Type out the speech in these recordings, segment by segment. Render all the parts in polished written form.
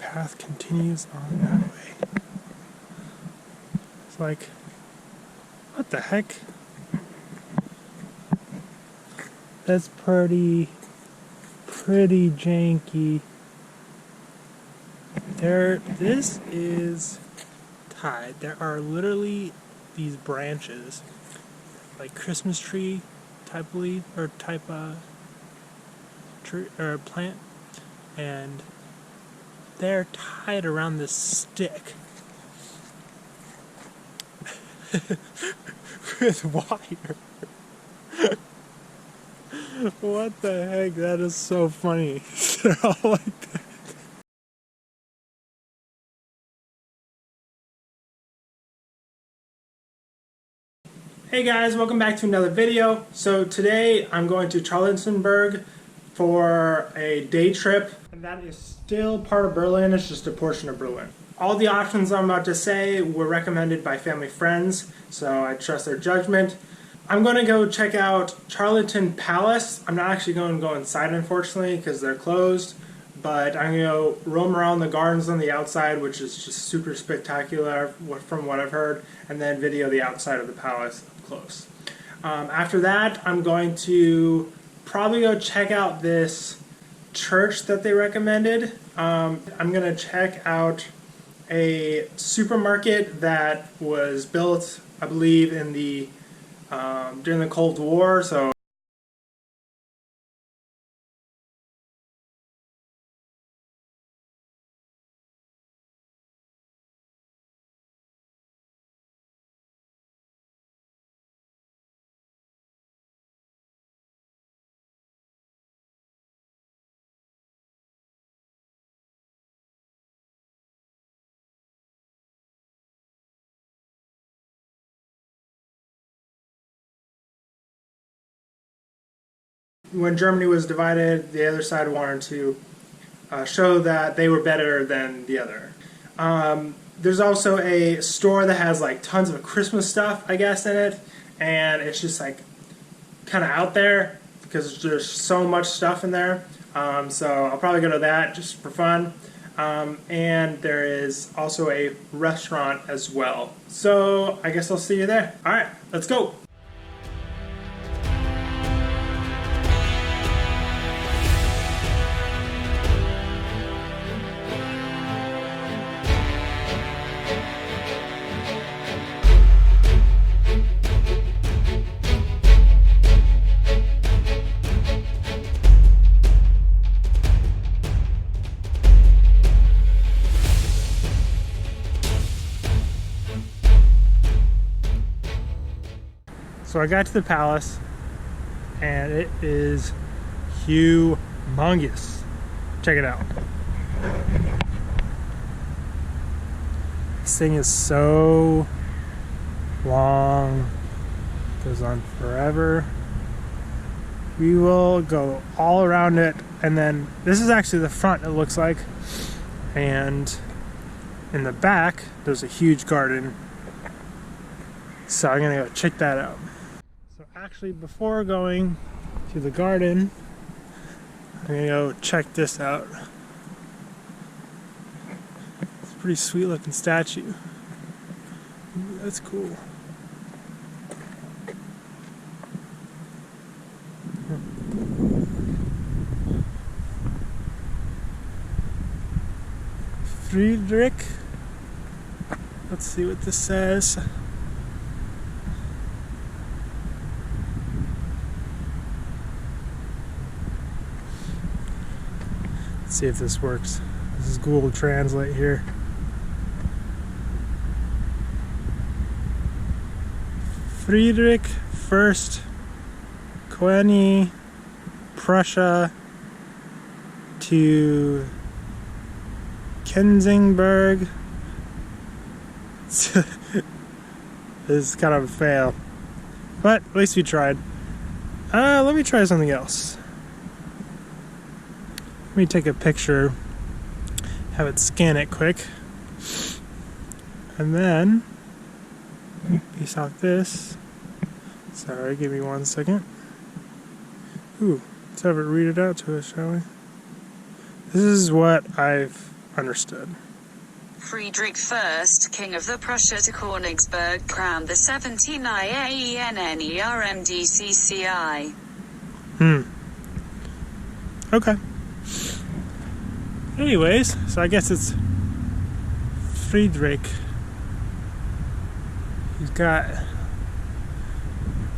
path continues on that way. It's like, what the heck? That's pretty janky. This is tied. There are literally these branches, like Christmas tree type leaf or type tree or plant, and they're tied around this stick with wire. What the heck? That is so funny. They're all like that. Hey guys, welcome back to another video. So today I'm going to Charlottenburg for a day trip, and that is still part of Berlin. It's just a portion of Berlin. All the options I'm about to say were recommended by family friends, so I trust their judgment. I'm going to go check out Charlottenburg Palace. I'm not actually going to go inside, unfortunately, because they're closed, but I'm going to go roam around the gardens on the outside, which is just super spectacular from what I've heard, and then video the outside of the palace up close. After that, I'm going to probably go check out this church that they recommended. I'm going to check out a supermarket that was built, I believe, in the during the Cold War, so when Germany was divided, the other side wanted to show that they were better than the other. There's also a store that has like tons of Christmas stuff, I guess, in it, and it's just like kind of out there because there's so much stuff in there. So I'll probably go to that just for fun. And there is also a restaurant as well. So I guess I'll see you there. All right, let's go. So I got to the palace, and it is humongous. Check it out. This thing is so long, goes on forever. We will go all around it, and then this is actually the front, it looks like, and in the back there's a huge garden. So I'm gonna go check that out. Actually, before going to the garden, I'm gonna go check this out. It's a pretty sweet looking statue. Ooh, that's cool. Friedrich. Let's see what this says. See if this works. This is Google Translate here. Friedrich First Koeni, Prussia to Kensingberg. This is kind of a fail, but at least we tried. Let me try something else. Let me take a picture, have it scan it quick, and then piece out this. Sorry, give me 1 second. Ooh, let's have it read it out to us, shall we? This is what I've Understood. Friedrich I, King of the Prussia to Königsberg, crowned the 17 IAENNERMDCCI. Okay. Anyways, so I guess it's Friedrich. He's got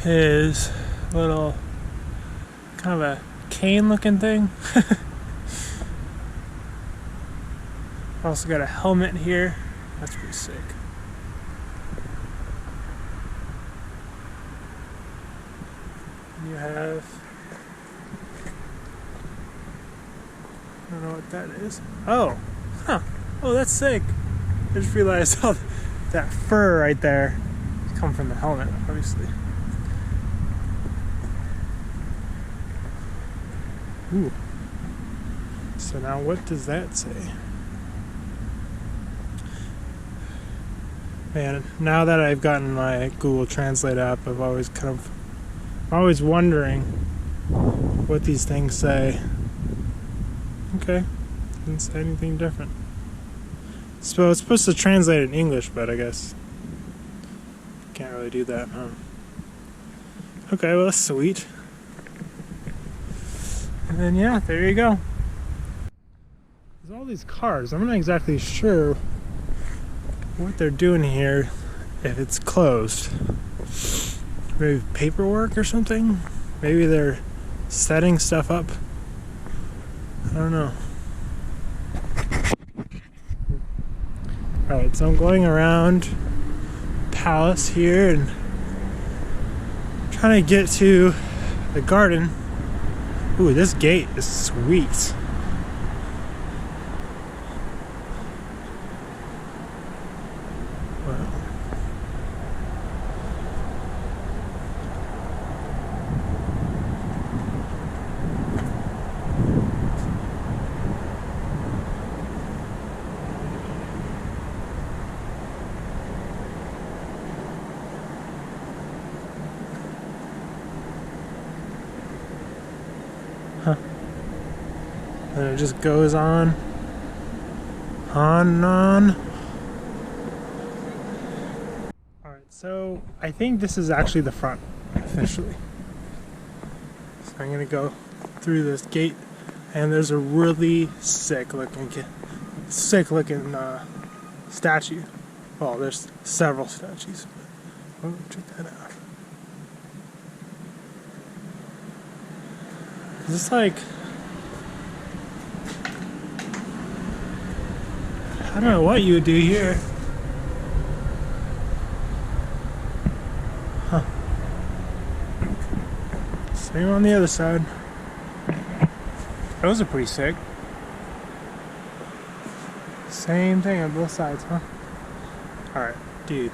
his little kind of a cane looking thing. Also got a helmet here. That's pretty sick. You have, I don't know what that is. Oh, huh. Oh, that's sick. I just realized all that fur right there come from the helmet, obviously. Ooh. So now what does that say? Man, now that I've gotten my Google Translate app, I'm always wondering what these things say. Okay, didn't say anything different. So it's supposed to translate in English, but I guess can't really do that, huh? Okay, well that's sweet. And then yeah, there you go. There's all these cars. I'm not exactly sure what they're doing here, if it's closed. Maybe paperwork or something? Maybe they're setting stuff up. I don't know. Alright, so I'm going around Palace here and trying to get to the garden. Ooh, this gate is sweet. And it just goes on and on. Alright, so I think this is actually the front, officially. So I'm gonna go through this gate, and there's a really sick looking statue. Well, there's several statues, but oh, check that out. It's like, I don't know what you would do here. Huh. Same on the other side. Those are pretty sick. Same thing on both sides, huh? Alright, dude.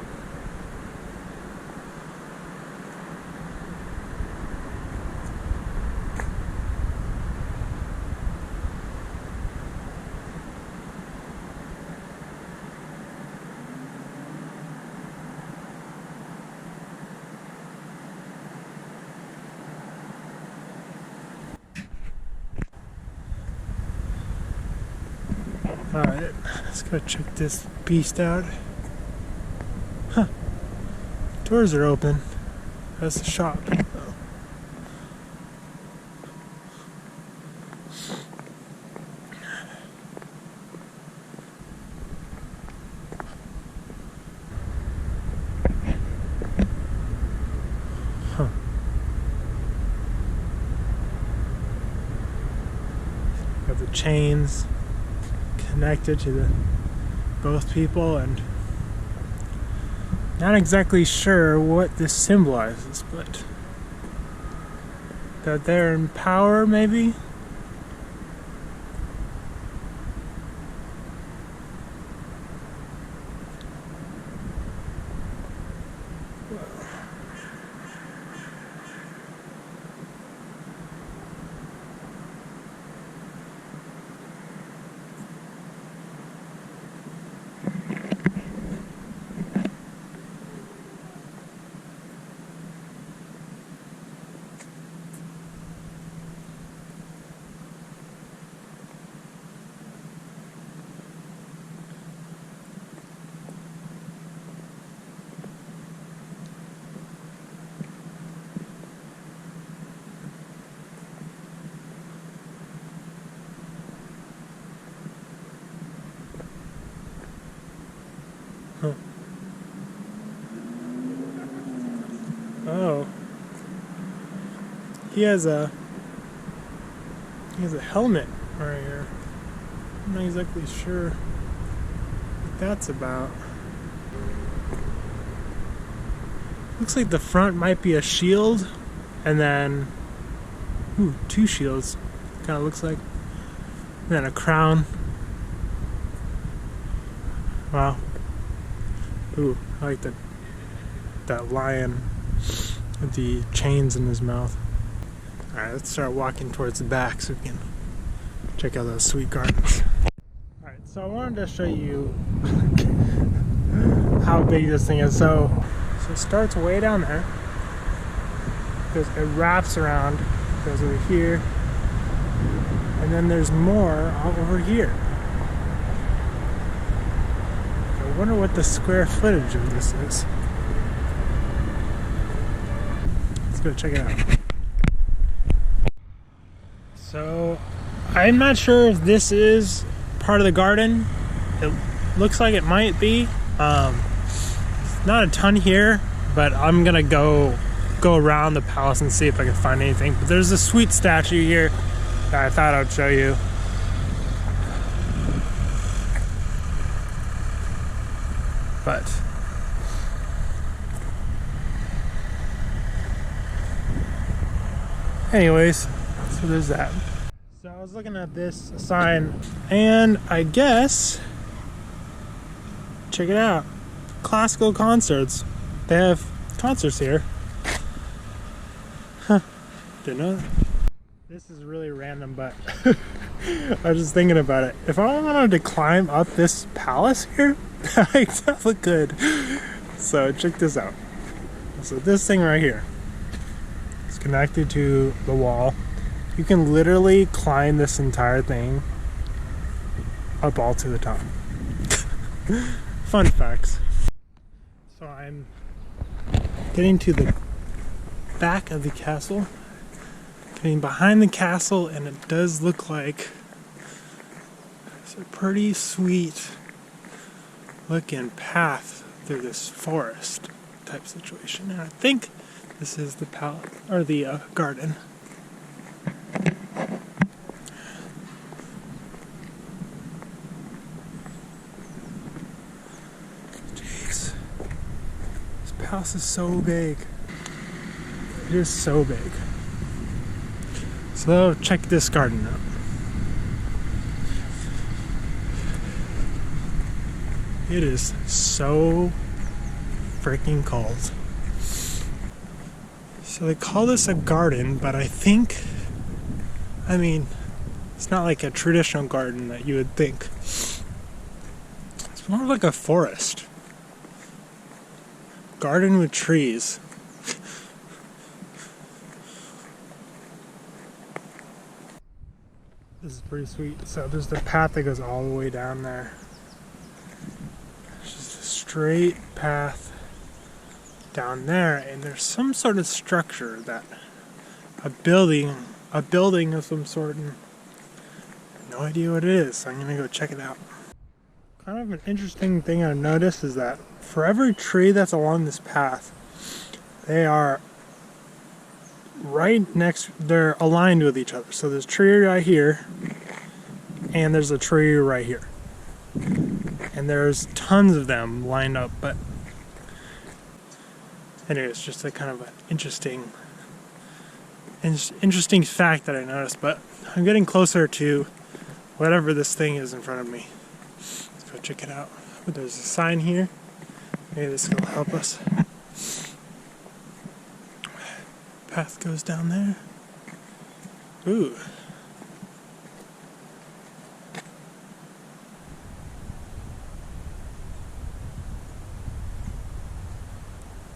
Alright, let's go check this beast out. Huh. Doors are open. That's the shop. Oh. Huh. Got the chains connected to both people, and not exactly sure what this symbolizes, but that they're in power, maybe? he has a helmet right here. I'm not exactly sure what that's about. Looks like the front might be a shield, and then two shields. Kind of looks like, and then a crown. Wow. Ooh, I like that lion with the chains in his mouth. Alright, let's start walking towards the back so we can check out those sweet gardens. Alright, so I wanted to show you how big this thing is. So it starts way down there. It wraps around, goes over here, and then there's more over here. I wonder what the square footage of this is. Let's go check it out. So, I'm not sure if this is part of the garden. It looks like it might be. Not a ton here, but I'm gonna go around the palace and see if I can find anything. But there's a sweet statue here that I thought I'd show you. But anyways, so there's that. So I was looking at this sign, and I guess, check it out, classical concerts. They have concerts here. Huh, didn't know that. This is really random, but I was just thinking about it. If I wanted to climb up this palace here, that look good. So check this out. So this thing right here is connected to the wall. You can literally climb this entire thing up all to the top. Fun facts. So I'm getting to the back of the castle, getting behind the castle, and it does look like it's a pretty sweet looking path through this forest type situation. And I think this is the palace or the garden. Jeez, this palace is so big. It is so big. So check this garden out. It is so freaking cold. So they call this a garden, but I mean, it's not like a traditional garden that you would think. It's more like a forest. Garden with trees. This is pretty sweet. So there's the path that goes all the way down there. It's just a straight path down there, and there's some sort of structure that a building of some sort, and no idea what it is, so I'm gonna go check it out. Kind of an interesting thing I've noticed is that for every tree that's along this path, they are they're aligned with each other. So there's a tree right here, and there's a tree right here, and there's tons of them lined up. But anyway, it's just a kind of an interesting fact that I noticed. But I'm getting closer to whatever this thing is in front of me. Let's go check it out. But there's a sign here. Maybe this will help us. Path goes down there. Ooh.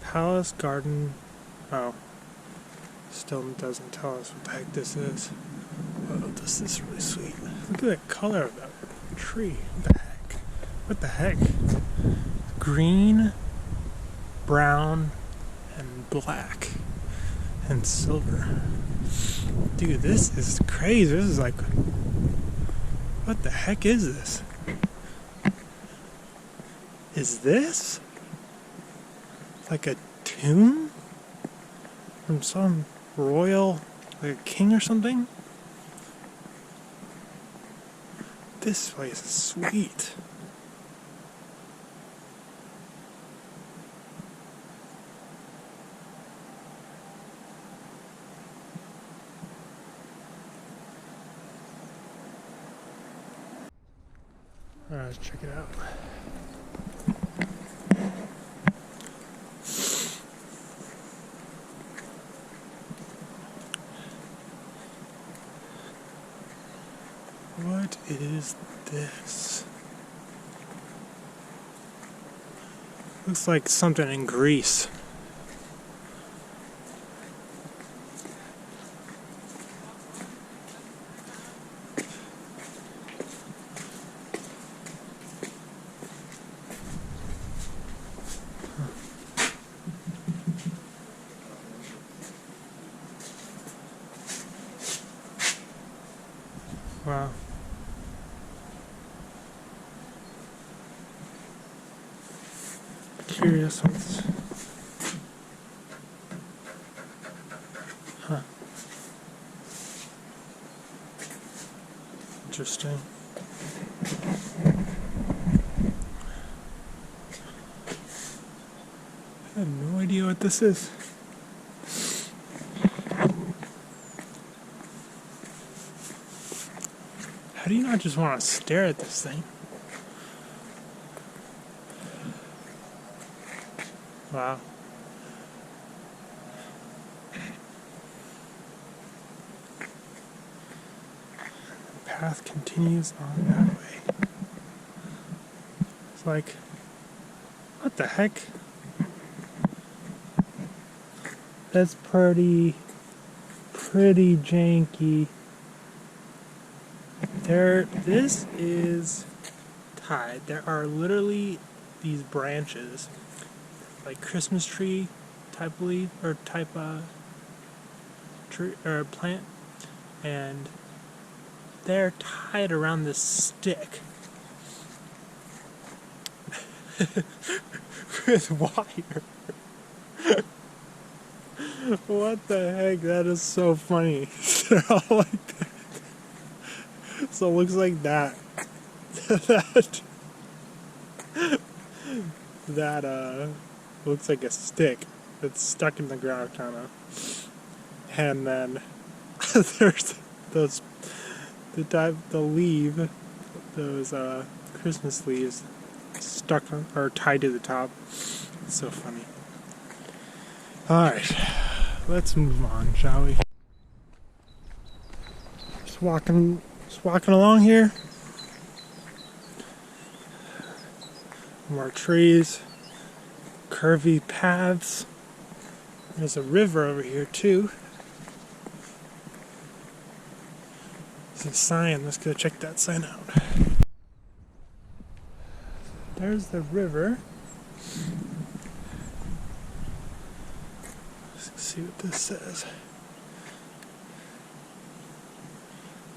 Palace Garden. Oh. Still doesn't tell us what the heck this is. Oh, this is really sweet. Look at the color of that tree. What the heck? What the heck? Green, brown, and black. And silver. Dude, this is crazy. This is like, what the heck is this? Is this like a tomb from some royal Like a king or something? This place is sweet. Alright, let's check it out. What is this? Looks like something in Greece. Wow. Curious ones. Huh. Interesting. I have no idea what this is. How do you not just want to stare at this thing? Wow. The path continues on that way. It's like, what the heck? That's pretty janky. This is tied. There are literally these branches, like Christmas tree type leaf or type tree or plant, and they're tied around this stick with wire. What the heck? That is so funny. They're all like that. So it looks like that. that looks like a stick that's stuck in the ground, kind of. And then there's those the leaf, those Christmas leaves stuck on, or tied to the top. It's so funny. All right, let's move on, shall we? Just walking along here. More trees, curvy paths. There's a river over here too. There's a sign. Let's go check that sign out. There's the river. Let's see what this says.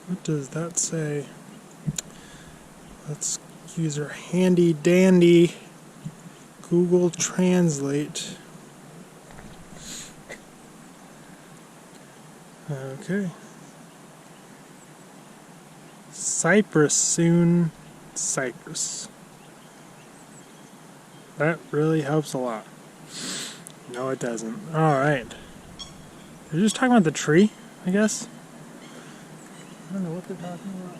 What does that say? Let's use our handy dandy Google Translate. Okay. Cyprus soon. Cyprus. That really helps a lot. No, it doesn't. Alright. They're just talking about the tree, I guess. I don't know what they're talking about.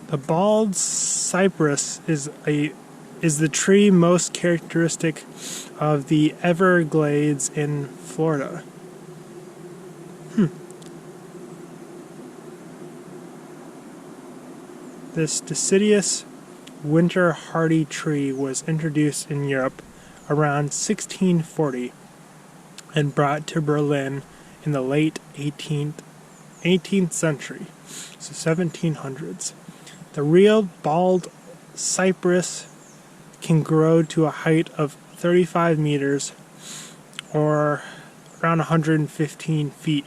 The bald cypress is the tree most characteristic of the Everglades in Florida. This deciduous winter hardy tree was introduced in Europe around 1640 and brought to Berlin in the late 18th century, so 1700s. The real bald cypress can grow to a height of 35 meters or around 115 feet,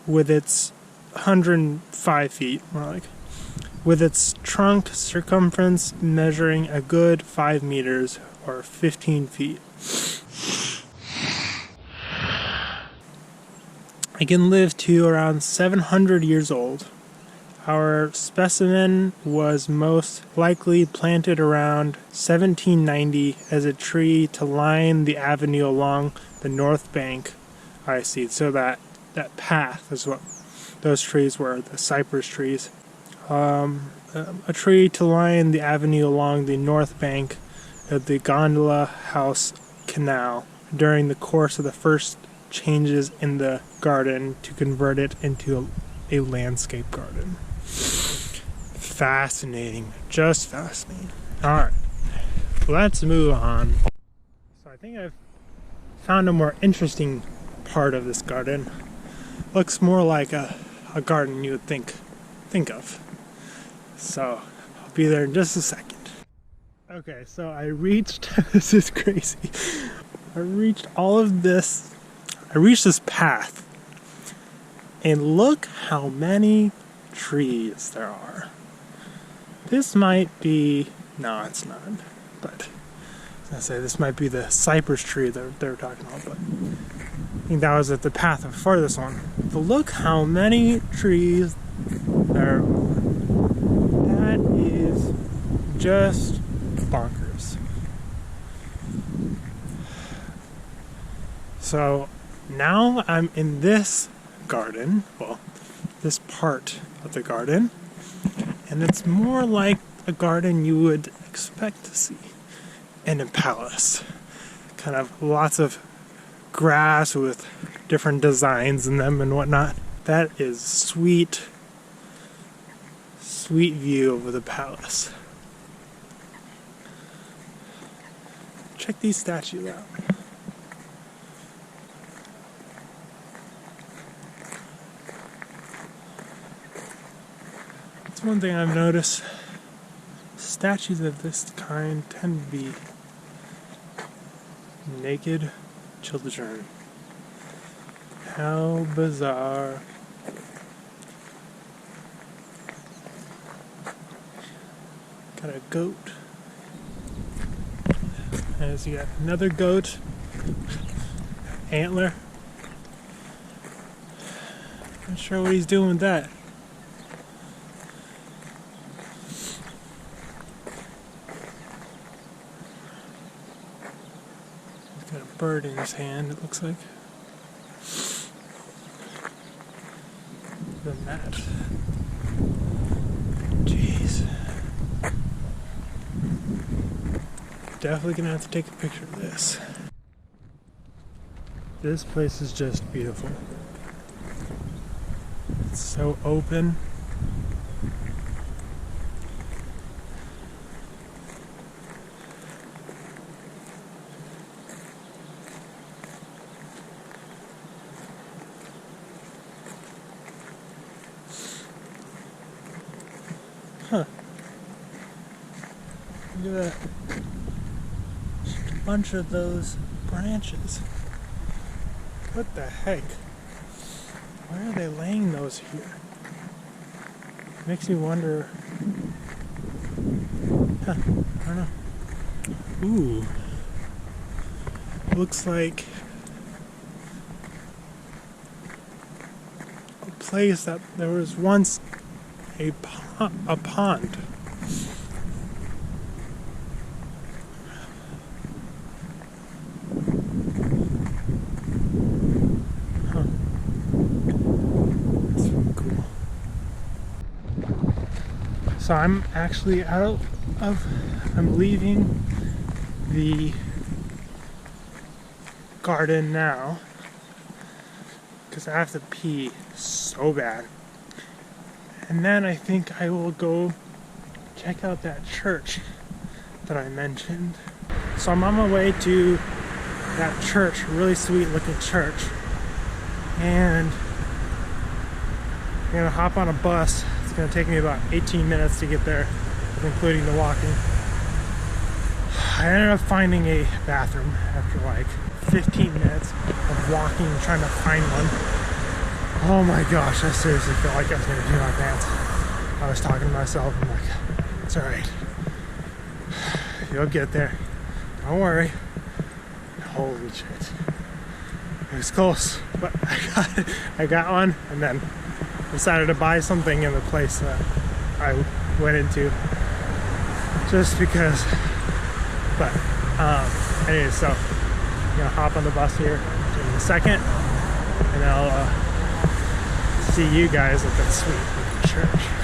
with its 105 feet, more like, with its trunk circumference measuring a good 5 meters or 15 feet. It can live to around 700 years old. Our specimen was most likely planted around 1790 as a tree to line the avenue along the north bank. I see, so that path is what those trees were, the cypress trees. A tree to line the avenue along the north bank of the Gondola House Canal during the course of the first changes in the garden to convert it into a landscape garden. Fascinating, just fascinating. Alright, let's move on. So I think I've found a more interesting part of this garden. Looks more like a garden you would think of. So I'll be there in just a second. Okay, so I reached, this is crazy. I reached this path, and look how many trees there are. This might be, no, it's not, but I was gonna say this might be the cypress tree that they were talking about, but I think that was at the path before this one. But look how many trees there are. That is just bonkers. So now I'm in this garden, well, this part of the garden, and it's more like a garden you would expect to see in a palace. Kind of lots of grass with different designs in them and whatnot. That is sweet view of the palace. Check these statues out. That's one thing I've noticed. Statues of this kind tend to be naked children. How bizarre. Got a goat. As you got another goat. Antler. Not sure what he's doing with that. He's got a bird in his hand, it looks like. The mat. Jeez. Definitely gonna have to take a picture of this. This place is just beautiful. It's so open. Huh. Look at that. Just a bunch of those branches. What the heck? Why are they laying those here? Makes me wonder. Huh, I don't know. Ooh. Looks like a place that there was once a pond. Huh. That's really cool. So I'm actually I'm leaving the garden now because I have to pee so bad. And then I think I will go check out that church that I mentioned. So I'm on my way to that church, really sweet looking church. And I'm gonna hop on a bus. It's gonna take me about 18 minutes to get there, including the walking. I ended up finding a bathroom after like 15 minutes of walking and trying to find one. Oh my gosh, I seriously felt like I was gonna do my pants. I was talking to myself. I'm like, it's all right. You'll get there. Don't worry. Holy shit. It was close, but I got one, and then decided to buy something in the place that I went into just because. But anyway, so I'm gonna hop on the bus here in a second, and I'll see you guys at that sweet church.